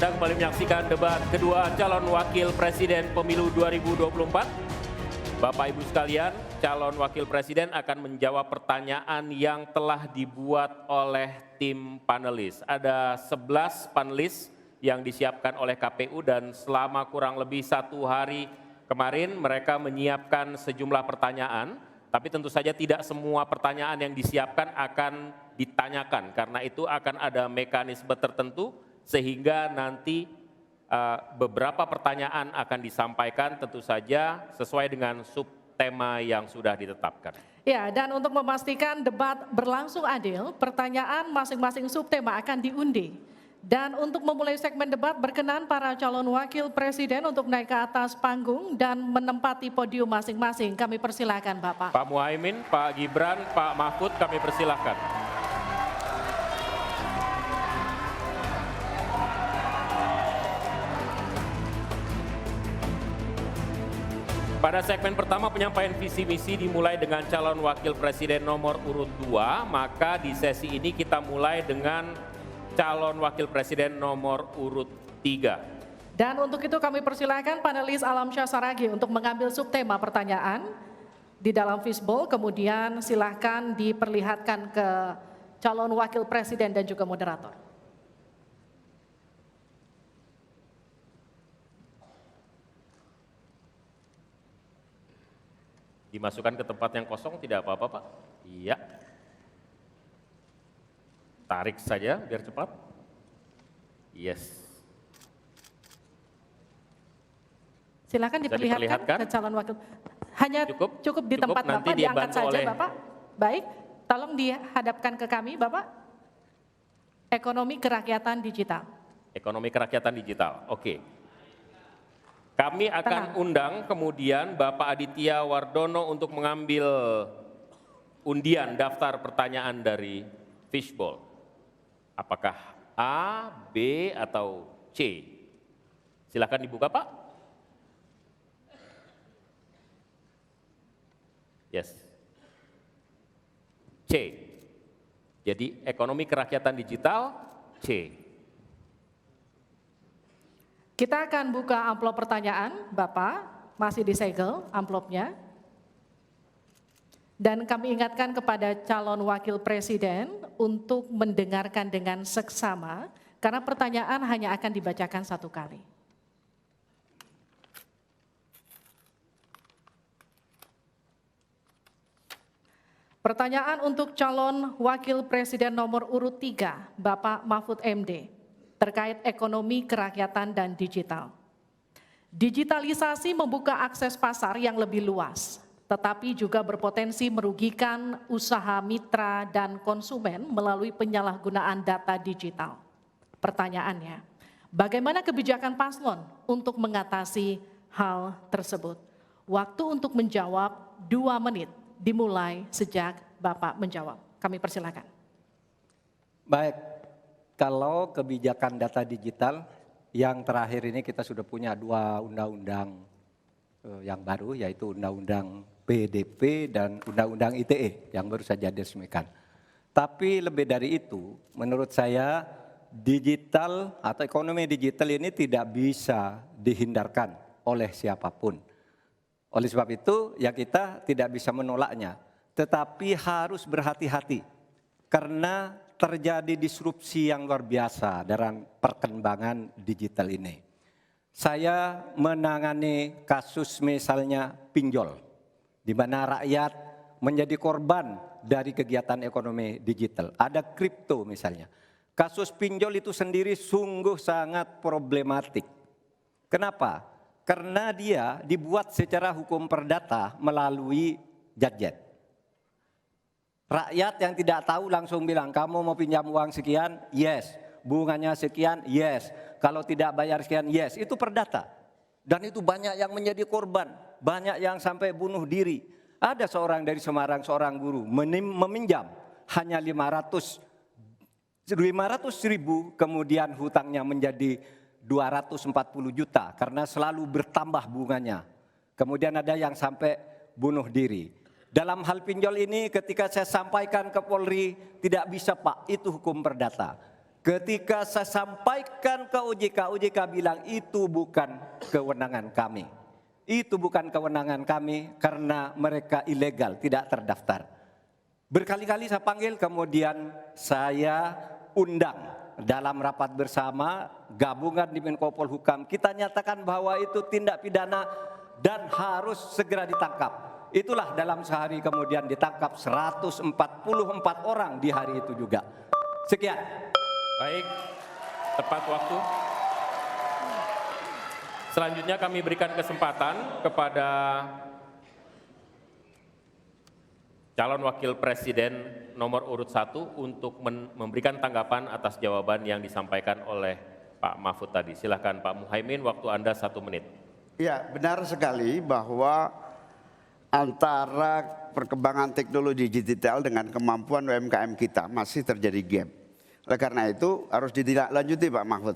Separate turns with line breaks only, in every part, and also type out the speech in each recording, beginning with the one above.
Anda kembali menyaksikan debat kedua calon wakil presiden pemilu 2024. Bapak Ibu sekalian, calon wakil presiden akan menjawab pertanyaan yang telah dibuat oleh tim panelis. Ada 11 panelis yang disiapkan oleh KPU dan selama kurang lebih 1 hari kemarin mereka menyiapkan sejumlah pertanyaan. Tapi tentu saja tidak semua pertanyaan yang disiapkan akan ditanyakan, karena itu akan ada mekanisme tertentu sehingga nanti beberapa pertanyaan akan disampaikan tentu saja sesuai dengan subtema yang sudah ditetapkan.
Ya, dan untuk memastikan debat berlangsung adil, pertanyaan masing-masing subtema akan diundi. Dan untuk memulai segmen debat, berkenan para calon wakil presiden untuk naik ke atas panggung dan menempati podium masing-masing. Kami persilakan Bapak.
Pak Muhaimin, Pak Gibran, Pak Mahfud, kami persilakan. Pada segmen pertama penyampaian visi misi dimulai dengan calon wakil presiden nomor urut 2, maka di sesi ini kita mulai dengan calon wakil presiden nomor urut 3.
Dan untuk itu kami persilakan panelis Alamsyah Saragih untuk mengambil subtema pertanyaan di dalam fishbowl, kemudian silahkan diperlihatkan ke calon wakil presiden dan juga moderator.
Dimasukkan ke tempat yang kosong, tidak apa-apa Pak? Iya. Tarik saja biar cepat. Yes.
Silakan diperlihatkan ke calon wakil. Hanya cukup di tempat Bapak, diangkat saja Bapak. Baik, tolong dihadapkan ke kami Bapak. Ekonomi kerakyatan digital.
Ekonomi kerakyatan digital, oke. Kami akan undang kemudian Bapak Aditya Wardono untuk mengambil undian daftar pertanyaan dari fishbowl. Apakah A, B, atau C? Silakan dibuka Pak. Yes. C. Jadi ekonomi kerakyatan digital, C.
Kita akan buka amplop pertanyaan, Bapak, masih disegel amplopnya. Dan kami ingatkan kepada calon wakil presiden untuk mendengarkan dengan seksama, karena pertanyaan hanya akan dibacakan 1 kali. Pertanyaan untuk calon wakil presiden nomor urut 3, Bapak Mahfud MD, terkait ekonomi kerakyatan dan digital. Digitalisasi membuka akses pasar yang lebih luas, tetapi juga berpotensi merugikan usaha mitra dan konsumen melalui penyalahgunaan data digital. Pertanyaannya, bagaimana kebijakan paslon untuk mengatasi hal tersebut? Waktu untuk menjawab 2 menit, dimulai sejak Bapak menjawab. Kami persilakan.
Baik, kalau kebijakan data digital, yang terakhir ini kita sudah punya 2 undang-undang yang baru, yaitu Undang-Undang PDP dan Undang-Undang ITE yang baru saja diresmikan. Tapi lebih dari itu, menurut saya digital atau ekonomi digital ini tidak bisa dihindarkan oleh siapapun. Oleh sebab itu, ya kita tidak bisa menolaknya, tetapi harus berhati-hati karena terjadi disrupsi yang luar biasa dalam perkembangan digital ini. Saya menangani kasus misalnya pinjol, di mana rakyat menjadi korban dari kegiatan ekonomi digital. Ada kripto misalnya. Kasus pinjol itu sendiri sungguh sangat problematik. Kenapa? Karena dia dibuat secara hukum perdata melalui gadget. Rakyat yang tidak tahu langsung bilang, kamu mau pinjam uang sekian? Yes. Bunganya sekian? Yes. Kalau tidak bayar sekian? Yes. Itu perdata. Dan itu banyak yang menjadi korban. Banyak yang sampai bunuh diri. Ada seorang dari Semarang, seorang guru, meminjam hanya 500 ribu, kemudian hutangnya menjadi 240 juta karena selalu bertambah bunganya. Kemudian ada yang sampai bunuh diri. Dalam hal pinjol ini ketika saya sampaikan ke Polri, tidak bisa Pak, itu hukum perdata. Ketika saya sampaikan ke OJK, OJK bilang itu bukan kewenangan kami. Itu bukan kewenangan kami karena mereka ilegal, tidak terdaftar. Berkali-kali saya panggil, kemudian saya undang dalam rapat bersama gabungan di Menko Polhukam. Kita nyatakan bahwa itu tindak pidana dan harus segera ditangkap. Itulah dalam sehari kemudian ditangkap 144 orang di hari itu juga. Sekian.
Baik, tepat waktu. Selanjutnya kami berikan kesempatan kepada calon wakil presiden nomor urut 1 untuk memberikan tanggapan atas jawaban yang disampaikan oleh Pak Mahfud tadi. Silakan Pak Muhaimin, waktu Anda 1 menit.
Ya, benar sekali bahwa antara perkembangan teknologi digital dengan kemampuan UMKM kita masih terjadi gap. Oleh karena itu harus ditindaklanjuti Pak Mahfud.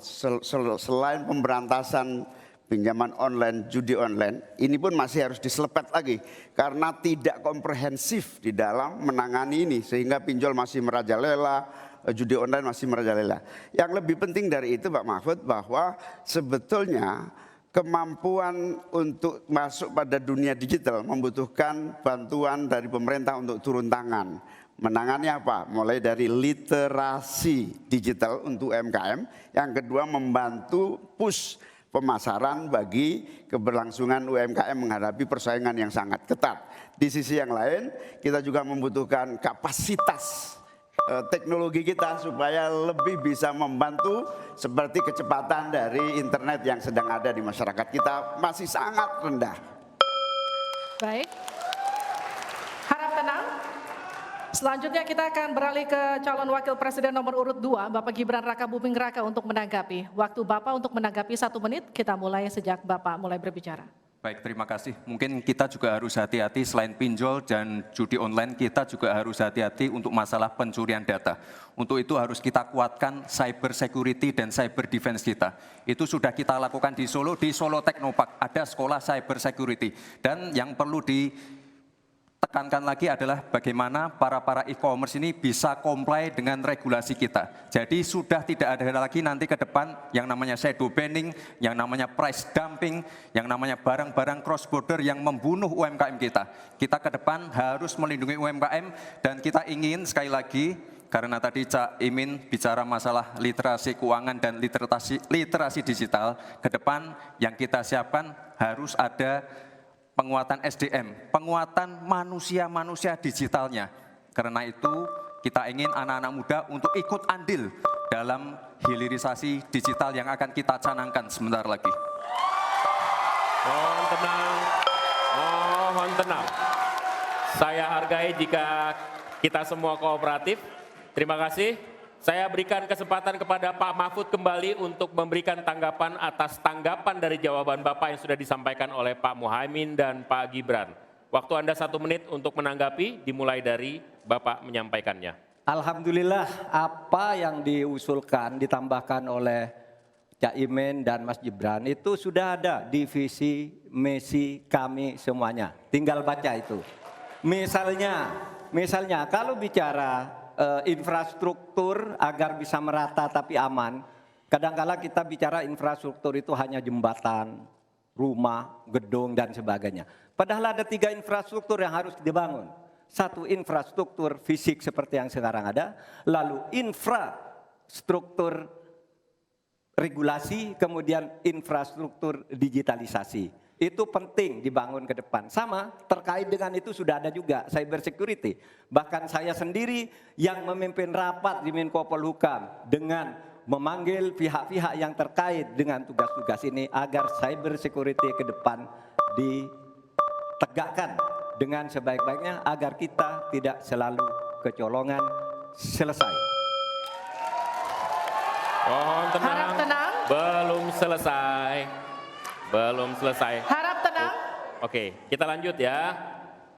Selain pemberantasan pinjaman online, judi online, ini pun masih harus diselepet lagi karena tidak komprehensif di dalam menangani ini sehingga pinjol masih merajalela, judi online masih merajalela. Yang lebih penting dari itu Pak Mahfud bahwa sebetulnya kemampuan untuk masuk pada dunia digital membutuhkan bantuan dari pemerintah untuk turun tangan. Menangani apa? Mulai dari literasi digital untuk UMKM, yang kedua membantu push pemasaran bagi keberlangsungan UMKM menghadapi persaingan yang sangat ketat. Di sisi yang lain, kita juga membutuhkan kapasitas teknologi kita supaya lebih bisa membantu seperti kecepatan dari internet yang sedang ada di masyarakat kita masih sangat rendah.
Baik. Harap tenang. Selanjutnya kita akan beralih ke calon wakil presiden nomor urut 2, Bapak Gibran Raka Buming Raka untuk menanggapi. Waktu Bapak untuk menanggapi 1 menit, kita mulai sejak Bapak mulai berbicara.
Baik, terima kasih. Mungkin kita juga harus hati-hati selain pinjol dan judi online, kita juga harus hati-hati untuk masalah pencurian data. Untuk itu harus kita kuatkan cyber security dan cyber defense kita. Itu sudah kita lakukan di Solo Technopark, ada sekolah cyber security. Dan yang perlu ditekankan lagi adalah bagaimana para e-commerce ini bisa comply dengan regulasi kita. Jadi sudah tidak ada lagi nanti ke depan yang namanya shadow banning, yang namanya price dumping, yang namanya barang-barang cross border yang membunuh UMKM kita. Kita ke depan harus melindungi UMKM dan kita ingin sekali lagi, karena tadi Cak Imin bicara masalah literasi keuangan dan literasi digital, ke depan yang kita siapkan harus ada penguatan SDM, penguatan manusia digitalnya. Karena itu kita ingin anak-anak muda untuk ikut andil dalam hilirisasi digital yang akan kita canangkan sebentar lagi.
Mohon tenang, mohon tenang. Saya hargai jika kita semua kooperatif. Terima kasih. Saya berikan kesempatan kepada Pak Mahfud kembali untuk memberikan tanggapan atas tanggapan dari jawaban Bapak yang sudah disampaikan oleh Pak Muhaimin dan Pak Gibran. Waktu Anda 1 menit untuk menanggapi, dimulai dari Bapak menyampaikannya.
Alhamdulillah apa yang diusulkan, ditambahkan oleh Cak Imin dan Mas Gibran itu sudah ada di visi misi kami semuanya. Tinggal baca itu. Misalnya kalau bicara infrastruktur agar bisa merata tapi aman. Kadang-kala kita bicara infrastruktur itu hanya jembatan, rumah, gedung, dan sebagainya. Padahal ada 3 infrastruktur yang harus dibangun. 1 infrastruktur fisik seperti yang sekarang ada, lalu infrastruktur regulasi, kemudian infrastruktur digitalisasi. Itu penting dibangun ke depan. Sama terkait dengan itu sudah ada juga cyber security. Bahkan saya sendiri yang memimpin rapat di Menko Polhukam dengan memanggil pihak-pihak yang terkait dengan tugas-tugas ini agar cyber security ke depan ditegakkan dengan sebaik-baiknya agar kita tidak selalu kecolongan. Selesai.
Mohon tenang.
Harap tenang.
Belum selesai. Belum selesai.
Harap tenang.
Oke, kita lanjut ya.